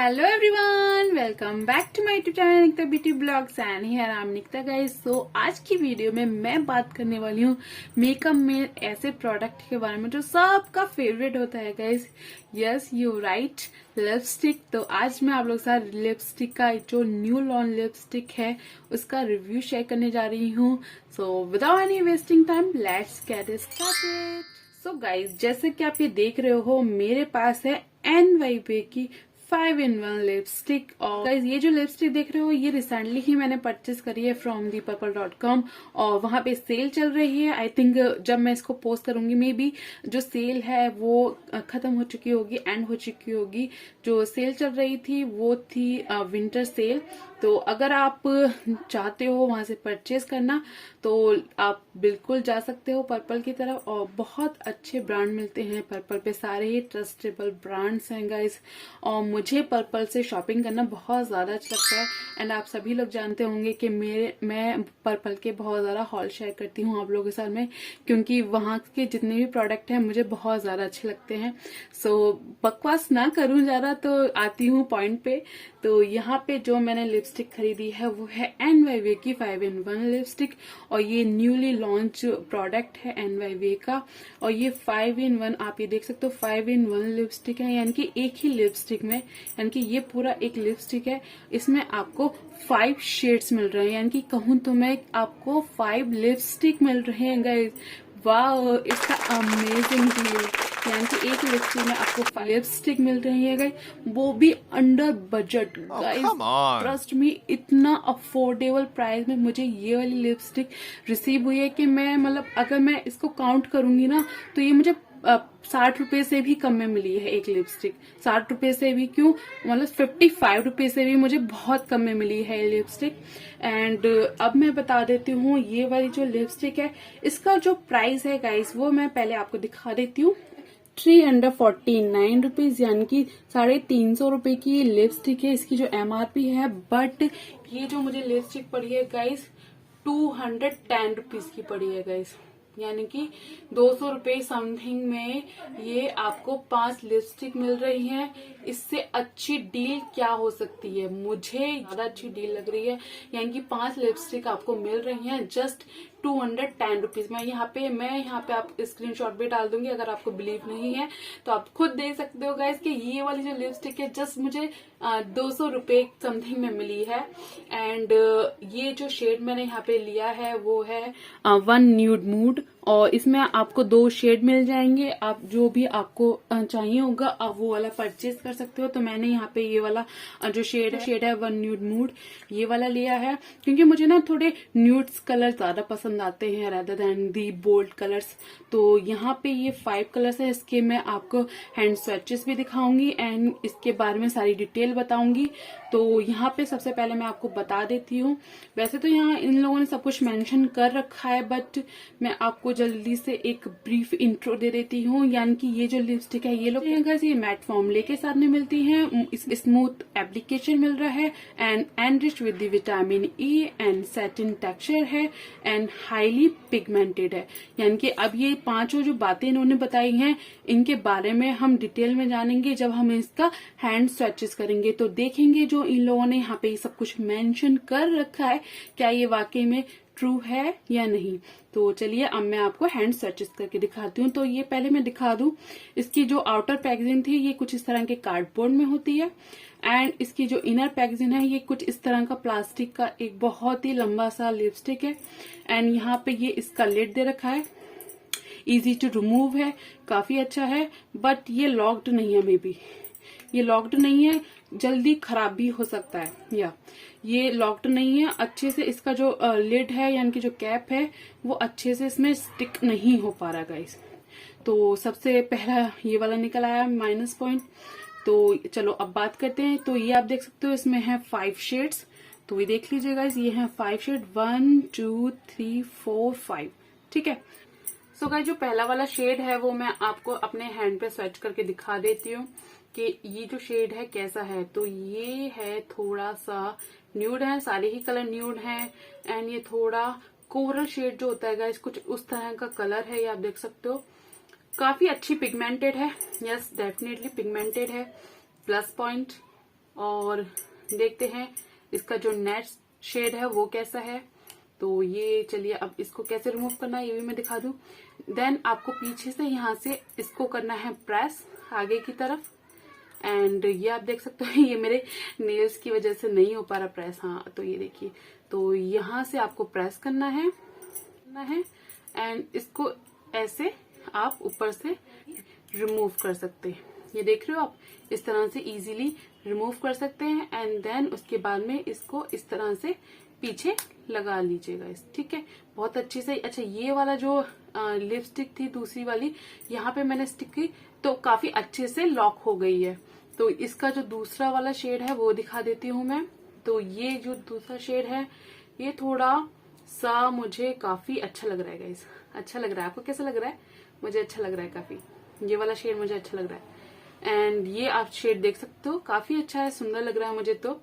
Hello everyone, welcome back to my YouTube channel Nikita Beauty Blogs and here I am Nikita guys। So आज की video में मैं बात करने वाली हूँ मेकअप में ऐसे प्रोडक्ट के बारे में जो सबका फेवरेट होता है guys. Yes you right, lipstick. तो आज मैं आप लोग के साथ लिपस्टिक का जो न्यू लॉन्च लिपस्टिक है उसका रिव्यू शेयर करने जा रही हूँ। So without any wasting time let's get started. So guys, जैसे कि आप ये देख रहे हो मेरे पास है NYB की 5-in-1 लिपस्टिक। और गाइज ये जो लिपस्टिक देख रहे हो ये रिसेंटली ही मैंने परचेस करी है फ्रॉम theepurple.com और वहां पे सेल चल रही है। आई थिंक जब मैं इसको पोस्ट करूंगी मे बी जो सेल है वो खत्म हो चुकी होगी, एंड हो चुकी होगी। जो सेल चल रही थी वो थी विंटर सेल। तो अगर आप चाहते हो वहां से परचेस करना तो आप बिल्कुल जा सकते हो पर्पल की तरफ। और बहुत अच्छे ब्रांड मिलते हैं पर्पल पे, सारे ही ट्रस्टेबल ब्रांड्स हैं गाइस। और मुझे पर्पल से शॉपिंग करना बहुत ज्यादा अच्छा लगता है। एंड आप सभी लोग जानते होंगे कि मैं पर्पल के बहुत ज्यादा हॉल शेयर करती हूँ आप लोगों के साथ में, क्योंकि वहां के जितने भी प्रोडक्ट हैं मुझे बहुत ज्यादा अच्छे लगते हैं। सो बकवास ना करूं ज्यादा तो आती हूँ पॉइंट पे। तो यहाँ पे जो मैंने लिपस्टिक खरीदी है वो है NYB की 5-in-1 लिपस्टिक और ये न्यूली लॉन्च प्रोडक्ट है NYB का। और ये 5-in-1 आप ये देख सकते हो 5-in-1 लिपस्टिक है, यानी कि एक ही लिपस्टिक में, यानी कि ये पूरा एक लिपस्टिक है। इसमें आपको 5 शेड्स मिल रहे हैं, यानी कि कहूँ तो मैं आपको 5 लिपस्टिक मिल रहे हैं गाइज। वाह, इट्स अमेजिंग डील। यानी कि एक लिपस्टिक में आपको 5 लिपस्टिक मिल रही है गाइस, वो भी under budget guys. Trust me, इतना अफोर्डेबल प्राइस में मुझे ये वाली लिपस्टिक रिसीव हुई है कि मैं मतलब अगर मैं इसको काउंट करूंगी ना तो ये मुझे 60 रुपए से भी कम में मिली है एक लिपस्टिक। 60 रुपए से भी क्यों, मतलब 55 रुपए से भी मुझे बहुत कम में मिली है ये लिपस्टिक। एंड अब मैं बता देती हूँ ये वाली जो लिपस्टिक है इसका जो प्राइस है गाइस वो मैं पहले आपको दिखा देती हूँ। 349 रुपीज, यानी कि 350 रुपए की लिपस्टिक है। इसकी जो MRP है, बट ये जो मुझे लिपस्टिक पड़ी है गाइस 210 रुपीज की पड़ी है गाइस, यानी कि 200 रुपए समथिंग में ये आपको 5 लिपस्टिक मिल रही है। इससे अच्छी डील क्या हो सकती है, मुझे ज्यादा अच्छी डील लग रही है। यानी कि 5 लिपस्टिक आपको मिल रही हैं जस्ट 210 रुपीज में। मैं यहाँ पे आप स्क्रीनशॉट भी डाल दूंगी, अगर आपको बिलीव नहीं है तो आप खुद देख सकते हो गाइस कि ये वाली जो लिपस्टिक है जस्ट मुझे 200 रुपए समथिंग में मिली है। एंड ये जो शेड मैंने यहाँ पे लिया है वो है 1 न्यूड मूड और इसमें आपको 2 शेड मिल जाएंगे। आप जो भी आपको चाहिए होगा आप वो वाला परचेज कर सकते हो। तो मैंने यहाँ पे ये वाला जो शेड है 1 न्यूड मूड ये वाला लिया है, क्योंकि मुझे ना थोड़े न्यूड्स कलर ज्यादा पसंद आते हैं रादर देन दी बोल्ड कलर्स। तो यहाँ पे ये 5 कलर्स है। इसके मैं आपको हैंड स्वैचेस भी दिखाऊंगी एंड इसके बारे में सारी डिटेल बताऊंगी। तो यहाँ पे सबसे पहले मैं आपको बता देती हूँ, वैसे तो यहाँ इन लोगों ने सब कुछ मेंशन कर रखा है बट मैं आपको जल्दी से एक ब्रीफ इंट्रो दे देती हूँ। यानी कि ये जो लिपस्टिक है ये लोग ये मैट फॉर्मूले के साथ में मिलती है, स्मूथ एप्लीकेशन मिल रहा है and enrich with the vitamin E and satin texture है एंड हाईली पिगमेंटेड है। यानी कि अब ये 5 जो बातें इन्होंने बताई हैं इनके बारे में हम डिटेल में जानेंगे जब हम इसका हैंड स्वैचेस करेंगे। तो देखेंगे जो इन लोगों ने यहाँ पे सब कुछ मेंशन कर रखा है क्या ये वाकई में ट्रू है या नहीं। तो चलिए अब मैं आपको हैंड स्वैचेस करके दिखाती हूँ। तो ये पहले मैं दिखा दूं, इसकी जो आउटर पैकेजिंग थी ये कुछ इस तरह के कार्डबोर्ड में होती है एंड इसकी जो इनर पैकेजिंग है ये कुछ इस तरह का प्लास्टिक का एक बहुत ही लंबा सा लिपस्टिक है। एंड यहाँ पे ये इसका लिड दे रखा है, इजी टू रिमूव है, काफी अच्छा है। बट ये लॉक्ड नहीं है, मे बी ये लॉक्ड नहीं है, जल्दी खराब भी हो सकता है। या ये लॉक्ड नहीं है अच्छे से, इसका जो लिड है यानी कि जो कैप है वो अच्छे से इसमें स्टिक नहीं हो पा रहा गाइस। तो सबसे पहला ये वाला निकल आया माइनस पॉइंट। तो चलो अब बात करते हैं। तो ये आप देख सकते हो इसमें है 5 शेड्स, तो ये देख लीजिए गाइस ये है 5 शेड 1 2 3 4 5, ठीक है। सो गाइस जो पहला वाला शेड है वो मैं आपको अपने हैंड पे स्वैच करके दिखा देती हूँ कि ये जो शेड है कैसा है। तो ये है थोड़ा सा न्यूड है, सारे ही कलर न्यूड हैं एंड ये थोड़ा कोरल शेड जो होता है गाइस कुछ उस तरह का कलर है। ये आप देख सकते हो काफी अच्छी पिगमेंटेड है, यस डेफिनेटली पिगमेंटेड है, प्लस पॉइंट। और देखते हैं इसका जो नेक्स्ट शेड है वो कैसा है। तो ये चलिए अब इसको कैसे रिमूव करना है ये भी मैं दिखा दूं। देन आपको पीछे से यहाँ से इसको करना है प्रेस आगे की तरफ। एंड ये आप देख सकते हो ये मेरे नेल्स की वजह से नहीं हो पा रहा प्रेस। हाँ तो ये देखिए, तो यहाँ से आपको प्रेस करना है एंड इसको ऐसे आप ऊपर से रिमूव कर सकते हैं। ये देख रहे हो आप, इस तरह से इजीली रिमूव कर सकते हैं। एंड देन उसके बाद में इसको इस तरह से पीछे लगा लीजिएगा इस, ठीक है, बहुत अच्छे से। अच्छा ये वाला जो लिपस्टिक थी दूसरी वाली, यहाँ पे मैंने स्टिक की तो काफी अच्छे से लॉक हो गई है। तो इसका जो दूसरा वाला शेड है वो दिखा देती हूँ मैं। तो ये जो दूसरा शेड है ये थोड़ा सा मुझे काफी अच्छा लग रहा है गाइस, अच्छा लग रहा है। आपको कैसा लग रहा है? मुझे अच्छा लग रहा है काफी, ये वाला शेड मुझे अच्छा लग रहा है। एंड ये आप शेड देख सकते हो, काफी अच्छा है, सुंदर लग रहा है मुझे तो।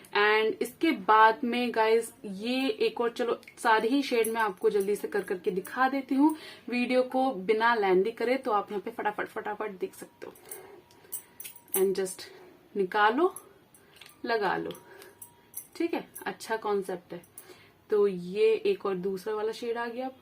एंड इसके बाद में गाइज ये एक और, चलो सारे ही शेड मैं आपको जल्दी से कर करके दिखा देती हूँ, वीडियो को बिना लैंडी करे, तो आप यहाँ पे फटाफट देख सकते हो। एंड जस्ट निकालो, लगा लो, ठीक है, अच्छा कॉन्सेप्ट है। तो ये एक और दूसरा वाला शेड आ गया। अब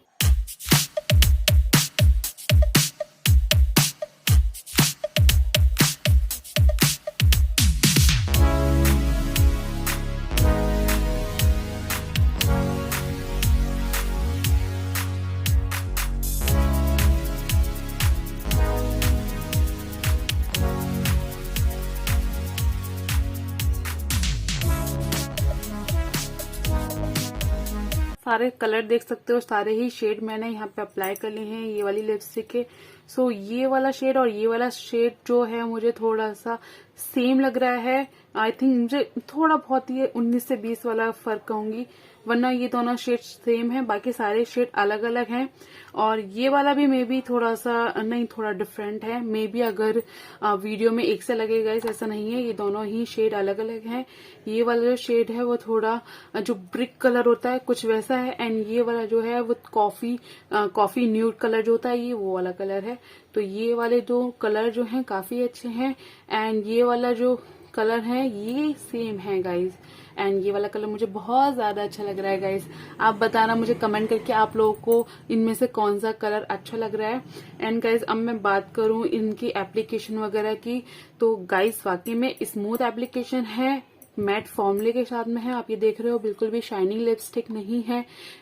सारे कलर देख सकते हो, सारे ही शेड मैंने यहाँ पे अप्लाई कर लिए हैं ये वाली लिपस्टिक के। सो ये वाला शेड और ये वाला शेड जो है मुझे थोड़ा सा सेम लग रहा है। आई थिंक मुझे थोड़ा बहुत ये 19 से 20 वाला फर्क कहूंगी, वरना ये दोनों शेड सेम है, बाकी सारे शेड अलग अलग हैं। और ये वाला भी मे बी थोड़ा सा नहीं, थोड़ा डिफरेंट है मे बी, अगर वीडियो में एक से लगेगा, ऐसा नहीं है, ये दोनों ही शेड अलग अलग हैं। ये वाला जो शेड है वो थोड़ा जो ब्रिक कलर होता है कुछ वैसा है, एंड ये वाला जो है वो कॉफी न्यूड कलर जो होता है ये वो वाला कलर है। तो ये वाले दो कलर जो हैं काफी अच्छे हैं। एंड ये वाला जो कलर है ये सेम है गाइज। एंड ये वाला कलर मुझे बहुत ज्यादा अच्छा लग रहा है गाइज। आप बताना मुझे कमेंट करके आप लोगों को इनमें से कौन सा कलर अच्छा लग रहा है। एंड गाइज अब मैं बात करूं इनकी एप्लीकेशन वगैरह की, तो गाइज वाकई में स्मूथ एप्लीकेशन है, मैट फॉर्मूले के साथ में है। आप ये देख रहे हो बिल्कुल भी शाइनिंग लिपस्टिक नहीं है।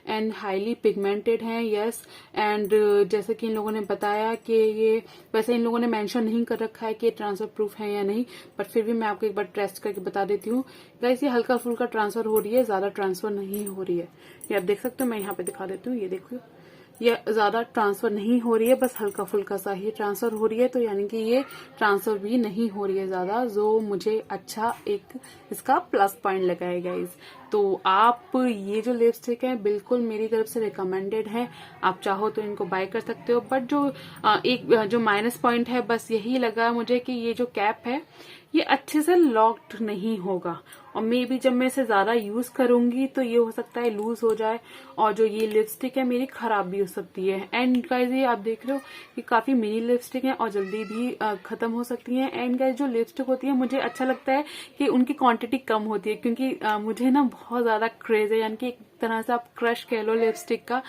एंड हाईली पिगमेंटेड है, यस। एंड जैसे कि इन लोगों ने बताया कि ये, वैसे इन लोगों ने मेंशन नहीं कर रखा है कि ट्रांसफर प्रूफ है या नहीं, बट फिर भी मैं आपको एक बार टेस्ट करके बता देती हूँ गाइस। ये हल्का फुल्का ट्रांसफर हो रही है, ज्यादा ट्रांसफर नहीं हो रही है। ये आप देख सकते हो, मैं यहाँ पे दिखा देती हूँ, ये देखो, ये ज्यादा ट्रांसफर नहीं हो रही है, बस हल्का फुल्का सा ही ट्रांसफर हो रही है। तो यानी कि ये ट्रांसफर भी नहीं हो रही है ज्यादा, जो मुझे अच्छा एक इसका प्लस पॉइंट लगा है गाइज। तो आप ये जो लिपस्टिक है बिल्कुल मेरी तरफ से रिकमेंडेड है, आप चाहो तो इनको बाय कर सकते हो। बट जो एक जो माइनस पॉइंट है बस यही लगा मुझे कि ये जो कैप है ये अच्छे से लॉक्ड नहीं होगा, और मे बी जब मैं इसे ज्यादा यूज करूंगी तो ये हो सकता है लूज हो जाए, और जो ये लिपस्टिक है मेरी खराब भी हो सकती है। एंड गाइज ये आप देख रहे हो कि काफी मिनी लिपस्टिक है और जल्दी भी खत्म हो सकती है। एंड गाइज जो लिपस्टिक होती है मुझे अच्छा लगता है कि उनकी क्वांटिटी कम होती है, क्योंकि मुझे ना बहुत ज्यादा क्रेज है, यानी कि एक तरह से आप क्रश कह लो लिपस्टिक का,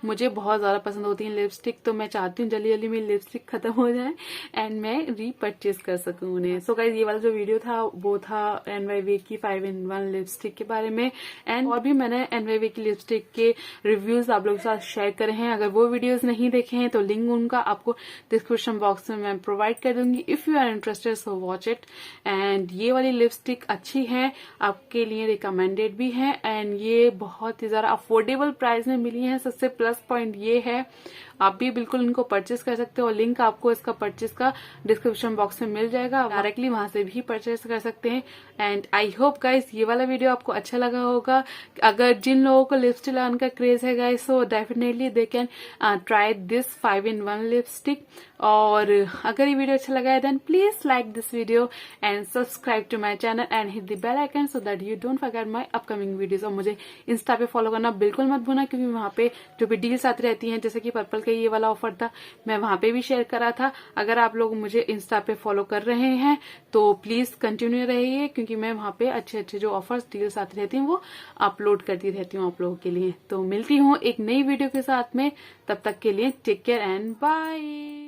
मुझे बहुत ज्यादा पसंद होती है लिपस्टिक। तो मैं चाहती हूँ जल्दी जल्दी मेरी लिपस्टिक खत्म हो जाए एंड मैं रीपर्चेज कर सकूं उन्हें। सो गाइज ये वाला जो वीडियो था वो था NYV की 5-in-1 लिपस्टिक के बारे में। एंड और भी मैंने NYV की लिपस्टिक के रिव्यूज आप लोगों के साथ शेयर करे हैं, अगर वो वीडियोस नहीं देखे हैं तो लिंक उनका आपको डिस्क्रिप्शन बॉक्स में मैं प्रोवाइड कर दूंगी। If you are interested so watch it. And ये वाली लिपस्टिक अच्छी है, आपके लिए रिकमेंडेड भी है, एंड ये बहुत ही ज्यादा अफोर्डेबल प्राइस में मिली है। सबसे प्लस पॉइंट ये है आप भी बिल्कुल इनको परचेस कर सकते हो, और लिंक आपको इसका परचेस का डिस्क्रिप्शन बॉक्स में मिल जाएगा, डायरेक्टली वहां से भी परचेस कर सकते हैं। एंड आई होप गाइस ये वाला वीडियो आपको अच्छा लगा होगा। अगर जिन लोगों को लिपस्टिक लगाने का क्रेज है guys, so definitely they can try this 5-in-1 lipstick. और अगर ये वीडियो अच्छा लगा है then please like this video and subscribe to my channel and hit the bell icon so that you don't forget my upcoming videos. और मुझे Insta पे follow करना बिल्कुल मत भूलना, क्योंकि वहां पे जो भी डील्स आती रहती हैं, जैसे कि पर्पल का ये वाला ऑफर था, मैं वहां पे भी शेयर करा था। अगर आप लोग मुझे इंस्टा पे फॉलो कर रहे हैं तो प्लीज कंटिन्यू रहिए, क्योंकि मैं वहां पे अच्छे अच्छे जो ऑफर्स डील्स आती रहती हूँ वो अपलोड करती रहती हूँ आप लोगों के लिए। तो मिलती हूँ एक नई वीडियो के साथ में, तब तक के लिए टेक केयर एंड बाय।